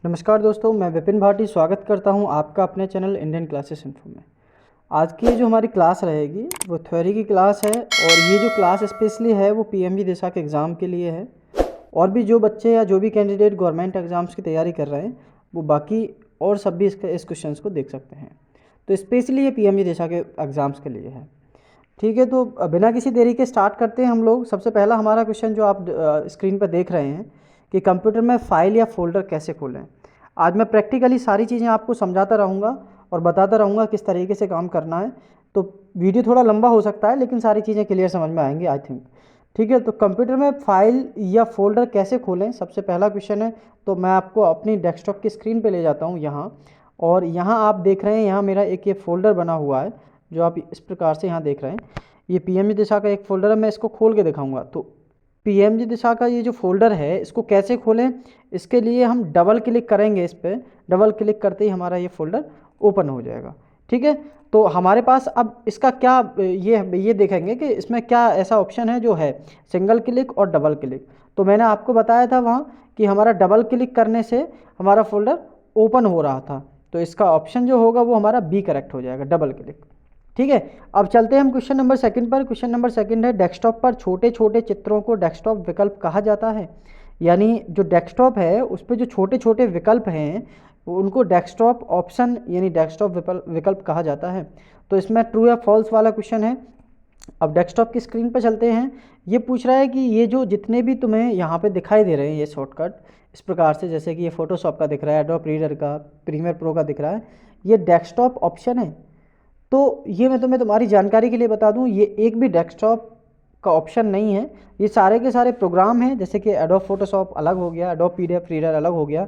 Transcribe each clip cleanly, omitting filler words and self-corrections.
नमस्कार दोस्तों, मैं विपिन भाटी स्वागत करता हूं आपका अपने चैनल इंडियन क्लासेस इन्फो में। आज की जो हमारी क्लास रहेगी वो थ्योरी की क्लास है और ये जो क्लास स्पेशली है वो पीएमजी दिशा के एग्ज़ाम के लिए है। और भी जो बच्चे या जो भी कैंडिडेट गवर्नमेंट एग्ज़ाम्स की तैयारी कर रहे हैं वो बाकी और सब भी इस क्वेश्चन को देख सकते हैं। तो स्पेशली ये पीएमजी दिशा के एग्ज़ाम्स के लिए है। ठीक है, तो बिना किसी देरी के स्टार्ट करते हैं हम लोग। सबसे पहला हमारा क्वेश्चन जो आप स्क्रीन पर देख रहे हैं कि कंप्यूटर में फ़ाइल या फोल्डर कैसे खोलें। आज मैं प्रैक्टिकली सारी चीज़ें आपको समझाता रहूँगा और बताता रहूँगा किस तरीके से काम करना है। तो वीडियो थोड़ा लंबा हो सकता है लेकिन सारी चीज़ें क्लियर समझ में आएंगी आई थिंक। ठीक है, तो कंप्यूटर में फ़ाइल या फोल्डर कैसे खोलें, सबसे पहला क्वेश्चन है। तो मैं आपको अपनी डेस्कटॉप की स्क्रीन पे ले जाता हूँ यहाँ, और यहाँ आप देख रहे हैं यहाँ मेरा एक ये फ़ोल्डर बना हुआ है जो आप इस प्रकार से यहाँ देख रहे हैं। ये पीएमजी दिशा का एक फ़ोल्डर है, मैं इसको खोल के दिखाऊंगा। तो पीएमजी दिशा का ये जो फ़ोल्डर है इसको कैसे खोलें, इसके लिए हम डबल क्लिक करेंगे इस पर। डबल क्लिक करते ही हमारा ये फ़ोल्डर ओपन हो जाएगा। ठीक है, तो हमारे पास अब इसका क्या ये देखेंगे कि इसमें क्या ऐसा ऑप्शन है जो है सिंगल क्लिक और डबल क्लिक। तो मैंने आपको बताया था वहाँ कि हमारा डबल क्लिक करने से हमारा फ़ोल्डर ओपन हो रहा था, तो इसका ऑप्शन जो होगा वो हमारा बी करेक्ट हो जाएगा, डबल क्लिक। ठीक है, अब चलते हैं हम क्वेश्चन नंबर सेकंड पर। क्वेश्चन नंबर सेकंड है, डेस्कटॉप पर छोटे छोटे चित्रों को डेस्कटॉप विकल्प कहा जाता है। यानी जो डेस्कटॉप है उस पर जो छोटे छोटे विकल्प हैं उनको डेस्कटॉप ऑप्शन यानी डेस्कटॉप विकल्प कहा जाता है। तो इसमें ट्रू या फॉल्स वाला क्वेश्चन है। अब डेस्कटॉप की स्क्रीन पर चलते हैं। ये पूछ रहा है कि ये जो जितने भी तुम्हें यहाँ पे दिखाई दे रहे हैं ये शॉर्टकट इस प्रकार से, जैसे कि ये फोटोशॉप का दिख रहा है, एडोब रीडर का, प्रीमियर प्रो का दिख रहा है, ये डेस्कटॉप ऑप्शन है। तो ये मैं तुम्हारी जानकारी के लिए बता दूं, ये एक भी डेस्कटॉप का ऑप्शन नहीं है। ये सारे के सारे प्रोग्राम हैं, जैसे कि एडोब फोटोशॉप अलग हो गया, एडोब पीडीएफ रीडर अलग हो गया,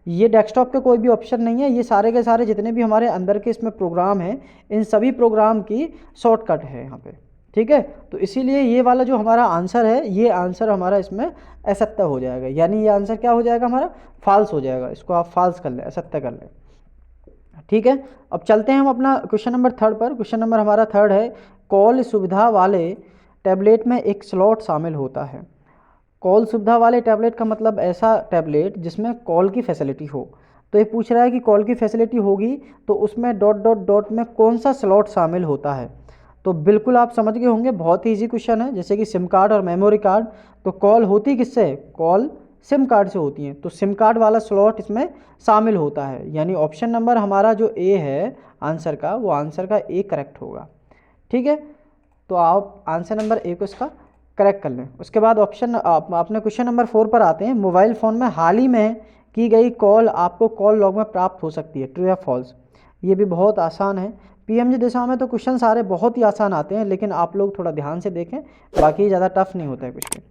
ये डेस्कटॉप के कोई भी ऑप्शन नहीं है। ये सारे के सारे जितने भी हमारे अंदर के इसमें प्रोग्राम हैं इन सभी प्रोग्राम की शॉर्टकट है यहाँ पे। ठीक है, तो इसीलिए ये वाला जो हमारा आंसर है ये आंसर हमारा इसमें असत्य हो जाएगा। यानी ये आंसर क्या हो जाएगा हमारा, फॉल्स हो जाएगा। इसको आप फॉल्स कर लें, असत्य कर लें। ठीक है, अब चलते हैं हम अपना क्वेश्चन नंबर थर्ड पर। क्वेश्चन नंबर हमारा थर्ड है, कॉल सुविधा वाले टैबलेट में एक स्लॉट शामिल होता है। कॉल सुविधा वाले टैबलेट का मतलब ऐसा टैबलेट जिसमें कॉल की फैसिलिटी हो। तो ये पूछ रहा है कि कॉल की फैसिलिटी होगी तो उसमें डॉट डॉट डॉट में कौन सा स्लॉट शामिल होता है। तो बिल्कुल आप समझ गए होंगे, बहुत ही ईजी क्वेश्चन है। जैसे कि सिम कार्ड और मेमोरी कार्ड, तो कॉल होती किससे है, कॉल सिम कार्ड से होती हैं, तो सिम कार्ड वाला स्लॉट इसमें शामिल होता है। यानी ऑप्शन नंबर हमारा जो ए है आंसर का, वो आंसर का ए करेक्ट होगा। ठीक है, तो आप आंसर नंबर ए को इसका करेक्ट कर लें। उसके बाद ऑप्शन अपने क्वेश्चन नंबर 4 पर आते हैं। मोबाइल फ़ोन में हाल ही में की गई कॉल आपको कॉल लॉग में प्राप्त हो सकती है, ट्रू या फॉल्स। ये भी बहुत आसान है। पीएमजी दिशा में तो क्वेश्चन सारे बहुत ही आसान आते हैं, लेकिन आप लोग थोड़ा ध्यान से देखें, बाकी ज़्यादा टफ नहीं होता है कुछ भी।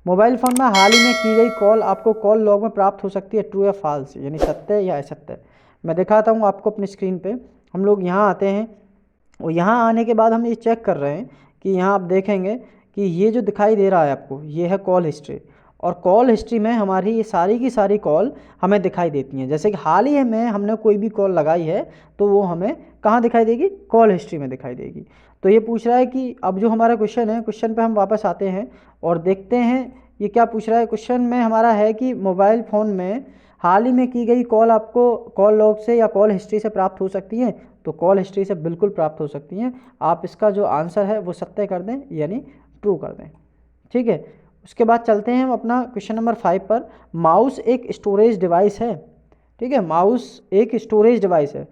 मोबाइल फ़ोन में हाल ही में की गई कॉल आपको कॉल लॉग में प्राप्त हो सकती है, ट्रू या फॉल्स, यानी सत्य या असत्य। मैं दिखाता हूँ आपको अपनी स्क्रीन पे। हम लोग यहाँ आते हैं और यहाँ आने के बाद हम ये चेक कर रहे हैं कि यहाँ आप देखेंगे कि ये जो दिखाई दे रहा है आपको ये है कॉल हिस्ट्री, और कॉल हिस्ट्री में हमारी ये सारी की सारी कॉल हमें दिखाई देती हैं। जैसे कि हाल ही में हमने कोई भी कॉल लगाई है तो वो हमें कहाँ दिखाई देगी, कॉल हिस्ट्री में दिखाई देगी। तो ये पूछ रहा है कि अब जो हमारा क्वेश्चन है, क्वेश्चन पे हम वापस आते हैं और देखते हैं ये क्या पूछ रहा है। क्वेश्चन में हमारा है कि मोबाइल फ़ोन में हाल ही में की गई कॉल आपको कॉल लॉग से या कॉल हिस्ट्री से प्राप्त हो सकती है। तो कॉल हिस्ट्री से बिल्कुल प्राप्त हो सकती हैं। आप इसका जो आंसर है वो सत्य कर दें, यानी ट्रू कर दें। ठीक है, उसके बाद चलते हैं हम अपना क्वेश्चन नंबर 5 पर। माउस एक स्टोरेज डिवाइस है। ठीक है, माउस एक स्टोरेज डिवाइस है।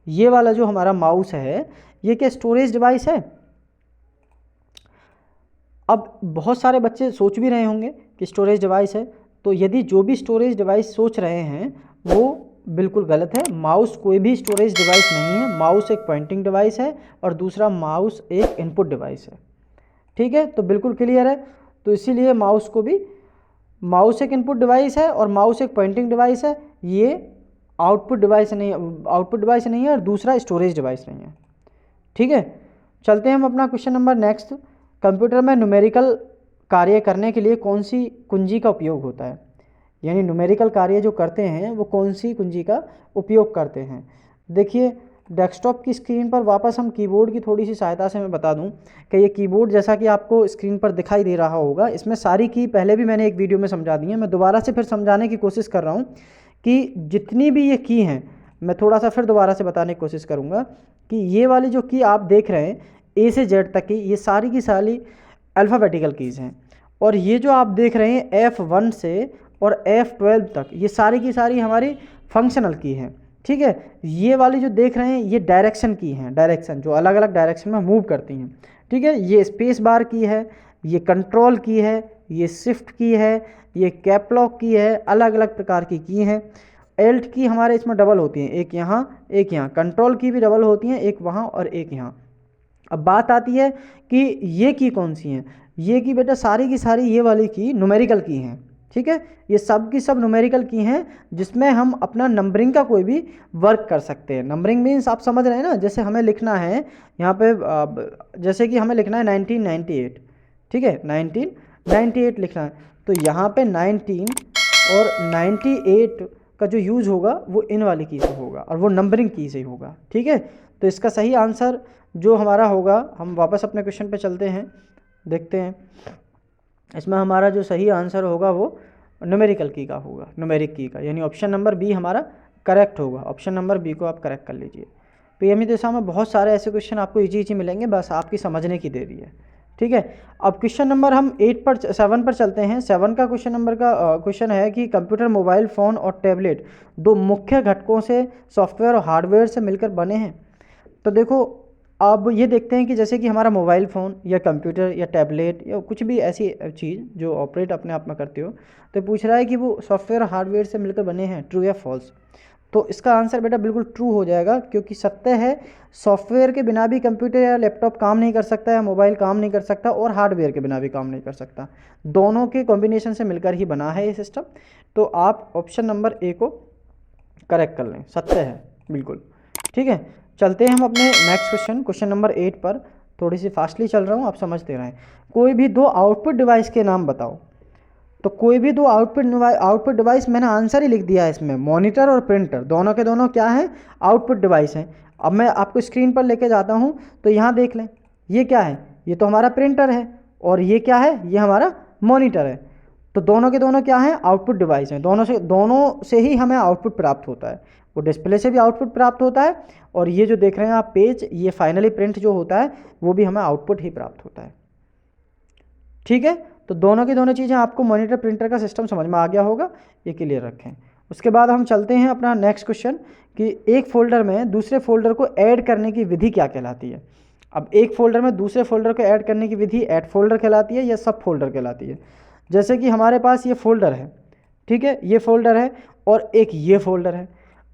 ये वाला जो हमारा माउस है ये क्या स्टोरेज डिवाइस है। अब बहुत सारे बच्चे सोच भी रहे होंगे कि स्टोरेज डिवाइस है, तो यदि जो भी स्टोरेज डिवाइस सोच रहे हैं वो बिल्कुल गलत है। माउस कोई भी स्टोरेज डिवाइस नहीं है। माउस एक पॉइंटिंग डिवाइस है और दूसरा माउस एक इनपुट डिवाइस है। ठीक है, तो बिल्कुल क्लियर है। तो इसीलिए माउस को भी, माउस एक इनपुट डिवाइस है और माउस एक पॉइंटिंग डिवाइस है, ये आउटपुट डिवाइस नहीं है, आउटपुट डिवाइस नहीं है, और दूसरा स्टोरेज डिवाइस नहीं है। ठीक है, चलते हैं हम अपना क्वेश्चन नंबर नेक्स्ट। कंप्यूटर में न्यूमेरिकल कार्य करने के लिए कौन सी कुंजी का उपयोग होता है। यानी न्यूमेरिकल कार्य जो करते हैं वो कौन सी कुंजी का उपयोग करते हैं। देखिए डेस्कटॉप की स्क्रीन पर वापस हम कीबोर्ड की थोड़ी सी सहायता से मैं बता दूं कि ये कीबोर्ड जैसा कि आपको स्क्रीन पर दिखाई दे रहा होगा, इसमें सारी की पहले भी मैंने एक वीडियो में समझा दी है, मैं दोबारा से फिर समझाने की कोशिश कर रहा हूं कि जितनी भी ये की हैं, मैं थोड़ा सा फिर दोबारा से बताने की कोशिश करूँगा कि ये वाली जो की आप देख रहे हैं ए से जेड तक की, ये सारी की सारी अल्फ़ाबेटिकल कीज़ हैं। और ये जो आप देख रहे हैं F1 से और F12 तक, ये सारी की सारी हमारी फंक्शनल की हैं। ठीक है, ये वाली जो देख रहे हैं ये डायरेक्शन की हैं, डायरेक्शन जो अलग अलग डायरेक्शन में मूव करती हैं। ठीक है, ये स्पेस बार की है, ये कंट्रोल की है, ये शिफ्ट की है, ये कैप लॉक की है, अलग अलग प्रकार की हैं। एल्ट की हमारे इसमें डबल होती हैं, एक यहाँ एक यहाँ। कंट्रोल की भी डबल होती हैं, एक वहाँ और एक यहाँ। अब बात आती है कि ये की कौन सी हैं। ये की बेटा सारी की सारी ये वाली की न्यूमेरिकल की हैं। ठीक है, ये सब की सब न्यूमेरिकल की हैं, जिसमें हम अपना नंबरिंग का कोई भी वर्क कर सकते हैं। नंबरिंग मीन्स आप समझ रहे हैं ना, जैसे हमें लिखना है यहाँ पे, जैसे कि हमें लिखना है 1998। ठीक है, 1998 लिखना है, तो यहाँ पे 19 और 98 का जो यूज़ होगा वो इन वाली की से होगा और वो नंबरिंग की से ही होगा। ठीक है, तो इसका सही आंसर जो हमारा होगा, हम वापस अपने क्वेश्चन पे चलते हैं, देखते हैं इसमें हमारा जो सही आंसर होगा वो न्यूमेरिकल की का होगा, न्यूमेरिक की का, यानी ऑप्शन नंबर बी हमारा करेक्ट होगा। ऑप्शन नंबर बी को आप करेक्ट कर लीजिए। पीएमई दिशा में बहुत सारे ऐसे क्वेश्चन आपको इजी मिलेंगे, बस आपकी समझने की देरी है। ठीक है, अब क्वेश्चन नंबर हम 7 पर चलते हैं। 7 का क्वेश्चन है कि कंप्यूटर, मोबाइल फ़ोन और टैबलेट दो मुख्य घटकों से, सॉफ्टवेयर और हार्डवेयर से मिलकर बने हैं। तो देखो, अब ये देखते हैं कि जैसे कि हमारा मोबाइल फ़ोन या कंप्यूटर या टैबलेट या कुछ भी ऐसी चीज़ जो ऑपरेट अपने आप में करते हो, तो पूछ रहा है कि वो सॉफ्टवेयर और हार्डवेयर से मिलकर बने हैं, ट्रू या फॉल्स। तो इसका आंसर बेटा बिल्कुल ट्रू हो जाएगा, क्योंकि सत्य है सॉफ्टवेयर के बिना भी कंप्यूटर या लैपटॉप काम नहीं कर सकता, या मोबाइल काम नहीं कर सकता, और हार्डवेयर के बिना भी काम नहीं कर सकता। दोनों के कॉम्बिनेशन से मिलकर ही बना है ये सिस्टम। तो आप ऑप्शन नंबर ए को करेक्ट कर लें, सत्य है बिल्कुल। ठीक है, चलते हैं हम अपने नेक्स्ट क्वेश्चन नंबर 8 पर। थोड़ी सी फास्टली चल रहा हूँ, आप समझते रहें। कोई भी दो आउटपुट डिवाइस के नाम बताओ। तो कोई भी दो आउटपुट डिवाइस, मैंने आंसर ही लिख दिया है इसमें, मॉनिटर और प्रिंटर, दोनों के दोनों क्या हैं, आउटपुट डिवाइस हैं। अब मैं आपको स्क्रीन पर लेके जाता हूँ, तो यहाँ देख लें, ये क्या है, ये तो हमारा प्रिंटर है, और ये क्या है, ये हमारा मॉनिटर है। तो दोनों के दोनों क्या हैं, आउटपुट डिवाइस हैं। दोनों से ही हमें आउटपुट प्राप्त होता है। वो डिस्प्ले से भी आउटपुट प्राप्त होता है, और ये जो देख रहे हैं आप पेज, ये फाइनली प्रिंट जो होता है वो भी हमें आउटपुट ही प्राप्त होता है। ठीक है, तो दोनों की दोनों चीज़ें आपको मॉनिटर प्रिंटर का सिस्टम समझ में आ गया होगा, ये क्लियर रखें। उसके बाद हम चलते हैं अपना नेक्स्ट क्वेश्चन कि एक फोल्डर में दूसरे फोल्डर को ऐड करने की विधि क्या कहलाती है। अब एक फोल्डर में दूसरे फोल्डर को ऐड करने की विधि ऐड फोल्डर कहलाती है या सब फोल्डर कहलाती है। जैसे कि हमारे पास ये फोल्डर है, ठीक है, ये फोल्डर है और एक ये फोल्डर है।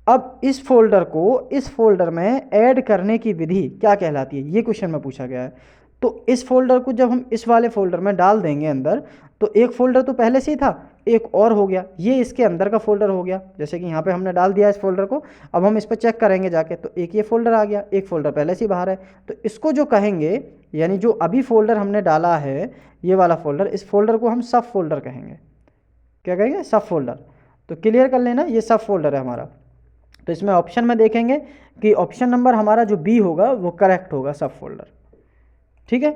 अब इस फोल्डर को इस फोल्डर में ऐड करने की विधि क्या कहलाती है, ये क्वेश्चन में पूछा गया है। तो इस फोल्डर को जब हम इस वाले फोल्डर में डाल देंगे अंदर, तो एक फोल्डर तो पहले से ही था, एक और हो गया, ये इसके अंदर का फोल्डर हो गया। जैसे कि यहाँ पे हमने डाल दिया इस फोल्डर को, अब हम इस पर चेक करेंगे जाके, तो एक ये फोल्डर आ गया, एक फोल्डर पहले से ही बाहर है। तो इसको जो कहेंगे, यानी जो अभी फोल्डर हमने डाला है, ये वाला फोल्डर, इस फोल्डर को हम सब फोल्डर कहेंगे। क्या कहेंगे, सब फोल्डर। तो क्लियर कर लेना, ये सब फोल्डर है हमारा। तो इसमें ऑप्शन में देखेंगे कि ऑप्शन नंबर हमारा जो बी होगा वो करेक्ट होगा, सब फोल्डर। ठीक है,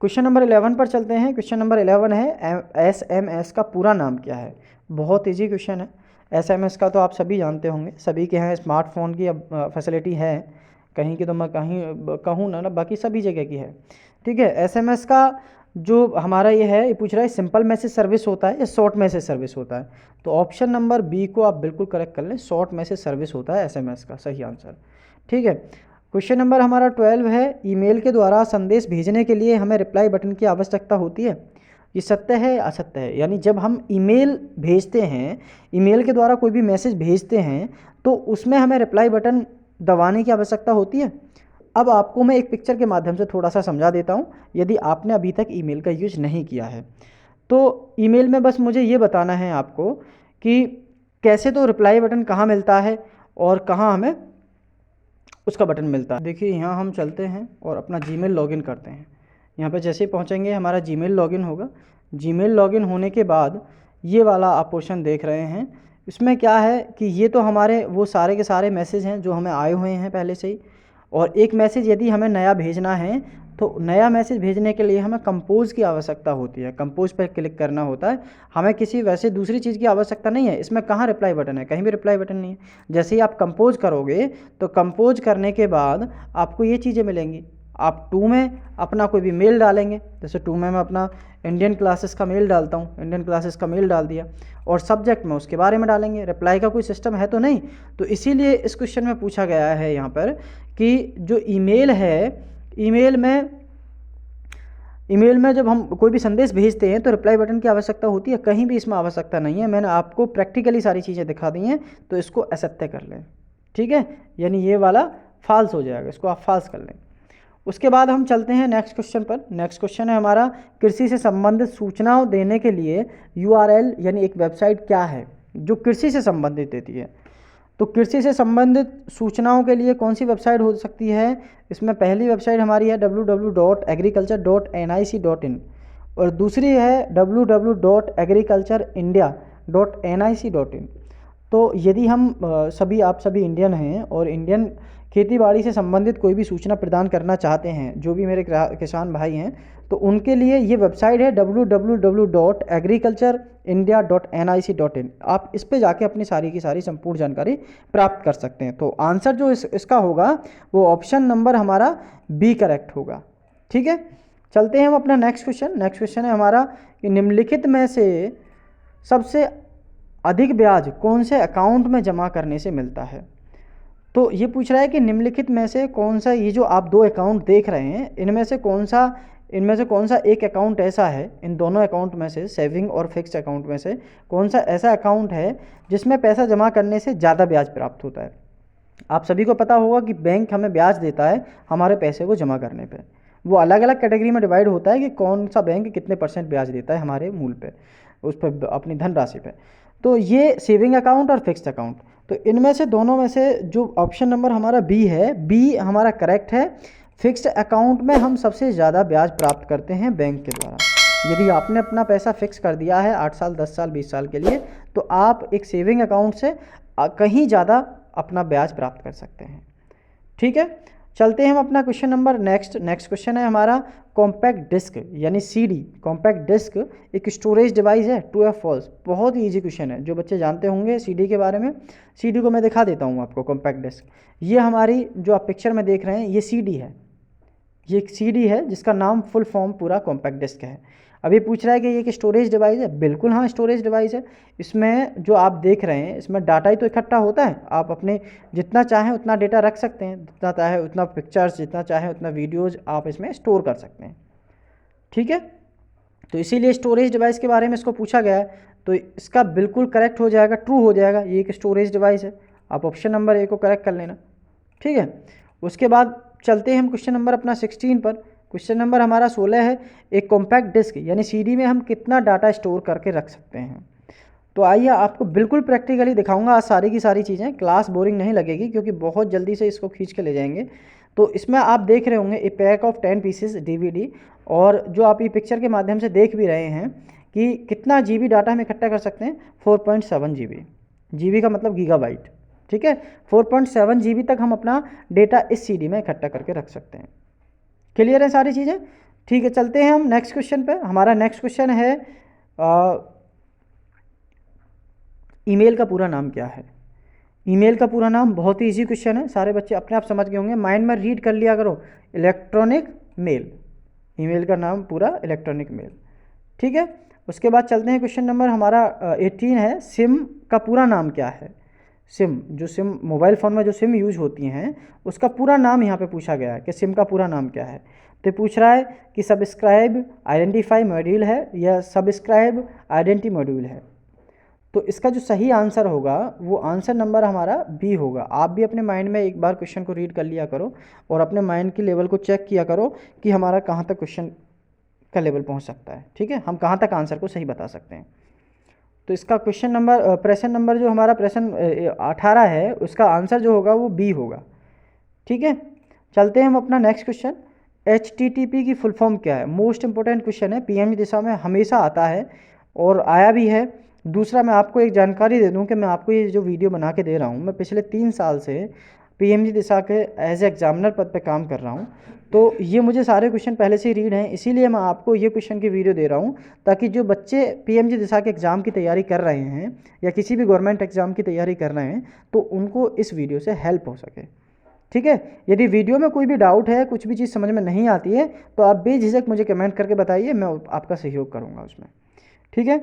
क्वेश्चन नंबर 11 पर चलते हैं। क्वेश्चन नंबर 11 है SMS का पूरा नाम क्या है। बहुत इजी क्वेश्चन है। SMS का तो आप सभी जानते होंगे, सभी के यहाँ स्मार्टफोन की अब फैसिलिटी है, कहीं की तो मैं कहीं कहूँ ना, बाकी सभी जगह की है। ठीक है, SMS का जो हमारा ये है, ये पूछ रहा है सिंपल मैसेज सर्विस होता है या शॉर्ट मैसेज सर्विस होता है। तो ऑप्शन नंबर बी को आप बिल्कुल करेक्ट कर लें, शॉर्ट मैसेज सर्विस होता है SMS का सही आंसर। ठीक है, क्वेश्चन नंबर हमारा 12 है, ईमेल के द्वारा संदेश भेजने के लिए हमें रिप्लाई बटन की आवश्यकता होती है। ये सत्य है या असत्य है, यानी जब हम ईमेल भेजते हैं, ईमेल के द्वारा कोई भी मैसेज भेजते हैं, तो उसमें हमें रिप्लाई बटन दबाने की आवश्यकता होती है। अब आपको मैं एक पिक्चर के माध्यम से थोड़ा सा समझा देता हूँ, यदि आपने अभी तक ईमेल का यूज़ नहीं किया है। तो ईमेल में बस मुझे ये बताना है आपको कि कैसे तो रिप्लाई बटन कहाँ मिलता है और कहाँ हमें उसका बटन मिलता है। देखिए, यहाँ हम चलते हैं और अपना जीमेल लॉगिन करते हैं। यहाँ पे जैसे ही पहुँचेंगे हमारा जीमेल लॉगिन होगा। जीमेल लॉगिन होने के बाद ये वाला आप पोर्शन देख रहे हैं, इसमें क्या है कि ये तो हमारे वो सारे के सारे मैसेज हैं जो हमें आए हुए हैं पहले से ही। और एक मैसेज यदि हमें नया भेजना है तो नया मैसेज भेजने के लिए हमें कंपोज की आवश्यकता होती है, कंपोज पर क्लिक करना होता है, हमें किसी वैसे दूसरी चीज़ की आवश्यकता नहीं है। इसमें कहाँ रिप्लाई बटन है, कहीं भी रिप्लाई बटन नहीं है। जैसे ही आप कंपोज करोगे तो कंपोज करने के बाद आपको ये चीज़ें मिलेंगी। आप टू में अपना कोई भी मेल डालेंगे, जैसे टू में मैं अपना इंडियन क्लासेस का मेल डालता हूँ, इंडियन क्लासेस का मेल डाल दिया, और सब्जेक्ट में उसके बारे में डालेंगे। रिप्लाई का कोई सिस्टम है तो नहीं, तो इसीलिए इस क्वेश्चन में पूछा गया है यहाँ पर कि जो ईमेल है, ईमेल में जब हम कोई भी संदेश भेजते हैं तो रिप्लाई बटन की आवश्यकता होती है, कहीं भी इसमें आवश्यकता नहीं है। मैंने आपको प्रैक्टिकली सारी चीज़ें दिखा दी हैं, तो इसको असत्य कर लें, ठीक है, यानी ये वाला फॉल्स हो जाएगा, इसको आप फॉल्स कर लें। उसके बाद हम चलते हैं नेक्स्ट क्वेश्चन पर। नेक्स्ट क्वेश्चन है हमारा, कृषि से संबंधित सूचनाओं देने के लिए URL यानी एक वेबसाइट क्या है जो कृषि से संबंधित देती है। तो कृषि से संबंधित सूचनाओं के लिए कौन सी वेबसाइट हो सकती है, इसमें पहली वेबसाइट हमारी है www.agriculture.nic.in और दूसरी है www.agricultureindia.nic.in। तो यदि हम आप सभी इंडियन हैं और इंडियन खेतीबाड़ी से संबंधित कोई भी सूचना प्रदान करना चाहते हैं, जो भी मेरे किसान भाई हैं, तो उनके लिए ये वेबसाइट है www.agricultureindia.nic.in। आप इस पे जाके अपनी सारी की सारी संपूर्ण जानकारी प्राप्त कर सकते हैं। तो आंसर जो इसका होगा वो ऑप्शन नंबर हमारा बी करेक्ट होगा, ठीक है। चलते हैं हम अपना नेक्स्ट क्वेश्चन। नेक्स्ट क्वेश्चन है हमारा कि निम्नलिखित में से सबसे अधिक ब्याज कौन से अकाउंट में जमा करने से मिलता है। तो ये पूछ रहा है कि निम्नलिखित में से कौन सा, ये जो आप दो अकाउंट देख रहे हैं, इनमें से कौन सा एक अकाउंट ऐसा है, इन दोनों अकाउंट में से, सेविंग और फिक्स अकाउंट में से कौन सा ऐसा अकाउंट है जिसमें पैसा जमा करने से ज़्यादा ब्याज प्राप्त होता है। आप सभी को पता होगा कि बैंक हमें ब्याज देता है हमारे पैसे को जमा करने पे। वो अलग अलग कैटेगरी में डिवाइड होता है कि कौन सा बैंक कितने % ब्याज देता है हमारे मूल पे, उस पर, अपनी धनराशि पे। तो ये सेविंग अकाउंट और फिक्स्ड अकाउंट, तो इनमें से दोनों में से जो ऑप्शन नंबर हमारा बी है, बी हमारा करेक्ट है। फिक्स्ड अकाउंट में हम सबसे ज़्यादा ब्याज प्राप्त करते हैं बैंक के द्वारा। यदि आपने अपना पैसा फिक्स कर दिया है 8 साल 10 साल 20 साल के लिए, तो आप एक सेविंग अकाउंट से कहीं ज़्यादा अपना ब्याज प्राप्त कर सकते हैं, ठीक है। चलते हैं हम अपना क्वेश्चन नंबर नेक्स्ट क्वेश्चन है हमारा, कॉम्पैक्ट डिस्क यानी CD, कॉम्पैक्ट डिस्क एक स्टोरेज डिवाइस है, ट्रू या फॉल्स। बहुत ही ईजी क्वेश्चन है, जो बच्चे जानते होंगे CD के बारे में। CD को मैं दिखा देता हूँ आपको। कॉम्पैक्ट डिस्क, ये हमारी जो आप पिक्चर में देख रहे हैं, ये CD है, ये एक CD है जिसका नाम फुल फॉर्म पूरा कॉम्पैक्ट डिस्क है। अभी पूछ रहा है कि ये एक स्टोरेज डिवाइस है, बिल्कुल हाँ स्टोरेज डिवाइस है। इसमें जो आप देख रहे हैं, इसमें डाटा ही तो इकट्ठा होता है। आप अपने जितना चाहें उतना डेटा रख सकते हैं, जितना चाहे उतना पिक्चर्स, जितना चाहे उतना वीडियोज़ आप इसमें स्टोर कर सकते हैं, ठीक है। तो इसीलिए स्टोरेज डिवाइस के बारे में इसको पूछा गया है, तो इसका बिल्कुल करेक्ट हो जाएगा, ट्रू हो जाएगा। ये एक स्टोरेज डिवाइस है, आप ऑप्शन नंबर ए को करेक्ट कर लेना, ठीक है। उसके बाद चलते हैं हम क्वेश्चन नंबर अपना 16 पर। क्वेश्चन नंबर हमारा 16 है, एक कॉम्पैक्ट डिस्क यानी CD में हम कितना डाटा स्टोर करके रख सकते हैं। तो आइए आपको बिल्कुल प्रैक्टिकली दिखाऊंगा आज सारी की सारी चीज़ें। क्लास बोरिंग नहीं लगेगी क्योंकि बहुत जल्दी से इसको खींच के ले जाएंगे। तो इसमें आप देख रहे होंगे ए पैक ऑफ 10 पीसेस DVD, और जो आप ये पिक्चर के माध्यम से देख भी रहे हैं कि कितना GB डाटा हम इकट्ठा कर सकते हैं, 4.7 GB। GB का मतलब गीगाबाइट, ठीक है। 4.7 GB तक हम अपना डेटा इस CD में इकट्ठा करके रख सकते हैं। क्लियर है सारी चीज़ें, ठीक है। चलते हैं हम नेक्स्ट क्वेश्चन पे। हमारा नेक्स्ट क्वेश्चन है, ईमेल का पूरा नाम क्या है। ईमेल का पूरा नाम बहुत ही इजी क्वेश्चन है, सारे बच्चे अपने आप समझ गए होंगे, माइंड में रीड कर लिया करो, इलेक्ट्रॉनिक मेल। ईमेल का नाम पूरा इलेक्ट्रॉनिक मेल, ठीक है। उसके बाद चलते हैं क्वेश्चन नंबर हमारा 18 है, सिम का पूरा नाम क्या है। सिम मोबाइल फ़ोन में जो सिम यूज होती हैं उसका पूरा नाम यहाँ पे पूछा गया है कि सिम का पूरा नाम क्या है। तो पूछ रहा है कि सब्सक्राइब आइडेंटिफाई मॉड्यूल है या सब्सक्राइब आइडेंटिटी मॉड्यूल है। तो इसका जो सही आंसर होगा वो आंसर नंबर हमारा बी होगा। आप भी अपने माइंड में एक बार क्वेश्चन को रीड कर लिया करो और अपने माइंड की लेवल को चेक किया करो कि हमारा कहाँ तक क्वेश्चन का लेवल पहुँच सकता है, ठीक है, हम कहाँ तक आंसर को सही बता सकते हैं। तो इसका क्वेश्चन नंबर प्रश्न नंबर जो हमारा प्रश्न 18 है उसका आंसर जो होगा वो बी होगा, ठीक है। चलते हैं हम अपना नेक्स्ट क्वेश्चन, HTTP की फुल फॉर्म क्या है। मोस्ट इंपॉर्टेंट क्वेश्चन है, PMG दिशा में हमेशा आता है और आया भी है। दूसरा मैं आपको एक जानकारी दे दूं कि मैं आपको ये जो वीडियो बना के दे रहा हूँ, मैं पिछले 3 साल से PMG दिशा के एज एग्जामिनर पद पे काम कर रहा हूँ। तो ये मुझे सारे क्वेश्चन पहले से ही रीड हैं, इसीलिए मैं आपको ये क्वेश्चन की वीडियो दे रहा हूँ, ताकि जो बच्चे पीएमजी दिशा के एग्ज़ाम की तैयारी कर रहे हैं या किसी भी गवर्नमेंट एग्ज़ाम की तैयारी कर रहे हैं तो उनको इस वीडियो से हेल्प हो सके। ठीक है, यदि वीडियो में कोई भी डाउट है, कुछ भी चीज़ समझ में नहीं आती है तो आप बेझिझक मुझे कमेंट करके बताइए, मैं आपका सहयोग करूँगा उसमें। ठीक है,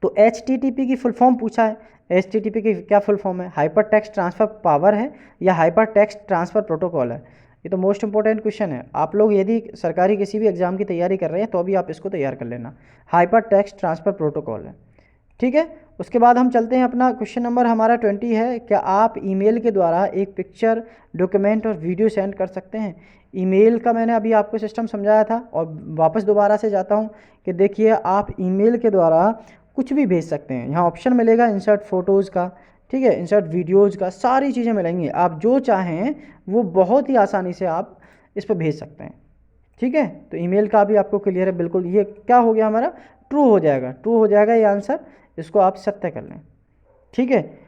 तो HTTP की फुल फॉर्म पूछा है। HTTP की क्या फुल फॉर्म है? हाइपर टेक्स्ट ट्रांसफ़र पावर है या हाइपर टेक्स्ट ट्रांसफ़र प्रोटोकॉल है? ये तो मोस्ट इंपॉर्टेंट क्वेश्चन है। आप लोग यदि सरकारी किसी भी एग्ज़ाम की तैयारी कर रहे हैं तो अभी आप इसको तैयार कर लेना। हाइपर टेक्स्ट ट्रांसफ़र प्रोटोकॉल है। ठीक है, उसके बाद हम चलते हैं, अपना क्वेश्चन नंबर हमारा 20 है, क्या आप ईमेल के द्वारा एक पिक्चर, डॉक्यूमेंट और वीडियो सेंड कर सकते हैं? ईमेल का मैंने अभी आपको सिस्टम समझाया था और वापस दोबारा से जाता हूँ कि देखिए आप ईमेल के द्वारा कुछ भी भेज सकते हैं। यहाँ ऑप्शन मिलेगा इंसर्ट फ़ोटोज़ का, ठीक है, इंसर्ट वीडियोज़ का, सारी चीज़ें मिलेंगी। आप जो चाहें वो बहुत ही आसानी से आप इस पर भेज सकते हैं। ठीक है, तो ईमेल का भी आपको क्लियर है बिल्कुल। ये क्या हो गया हमारा? ट्रू हो जाएगा, ट्रू हो जाएगा ये आंसर। इसको आप सत्य कर लें। ठीक है,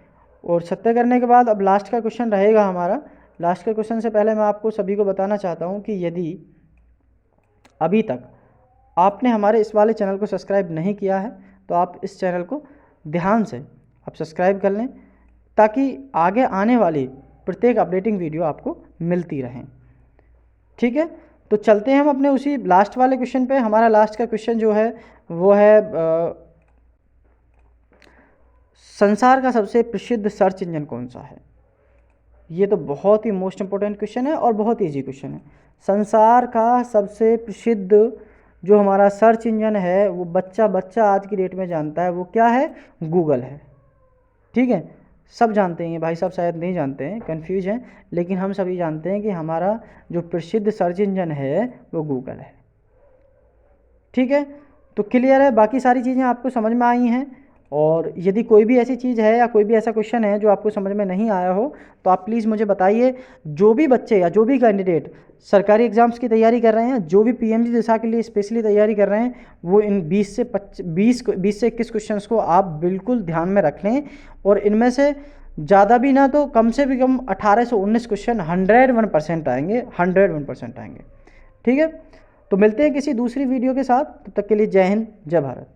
और सत्य करने के बाद अब लास्ट का क्वेश्चन रहेगा हमारा। लास्ट के क्वेश्चन से पहले मैं आपको सभी को बताना चाहता हूँ कि यदि अभी तक आपने हमारे इस वाले चैनल को सब्सक्राइब नहीं किया है तो आप इस चैनल को ध्यान से आप सब्सक्राइब कर लें, ताकि आगे आने वाली प्रत्येक अपडेटिंग वीडियो आपको मिलती रहें। ठीक है, तो चलते हैं हम अपने उसी लास्ट वाले क्वेश्चन पे। हमारा लास्ट का क्वेश्चन जो है वो है संसार का सबसे प्रसिद्ध सर्च इंजन कौन सा है? ये तो बहुत ही मोस्ट इंपॉर्टेंट क्वेश्चन है और बहुत ईजी क्वेश्चन है। संसार का सबसे प्रसिद्ध जो हमारा सर्च इंजन है वो बच्चा आज की डेट में जानता है, वो क्या है? गूगल है। ठीक है, सब जानते हैं, भाई साहब शायद नहीं जानते हैं, कंफ्यूज हैं, लेकिन हम सभी जानते हैं कि हमारा जो प्रसिद्ध सर्च इंजन है वो गूगल है। ठीक है, तो क्लियर है, बाकी सारी चीज़ें आपको समझ में आई हैं। और यदि कोई भी ऐसी चीज़ है या कोई भी ऐसा क्वेश्चन है जो आपको समझ में नहीं आया हो तो आप प्लीज़ मुझे बताइए। जो भी बच्चे या जो भी कैंडिडेट सरकारी एग्ज़ाम्स की तैयारी कर रहे हैं, जो भी पीएमजी दिशा के लिए स्पेशली तैयारी कर रहे हैं, वो इन 20 से 21 क्वेश्चंस को आप बिल्कुल ध्यान में रख लें। और इनमें से ज़्यादा भी ना तो कम से भी कम 18 से 19 क्वेश्चन 101% आएंगे, 101% आएंगे। ठीक है, तो मिलते हैं किसी दूसरी वीडियो के साथ, तब तक के लिए जय हिंद, जय भारत।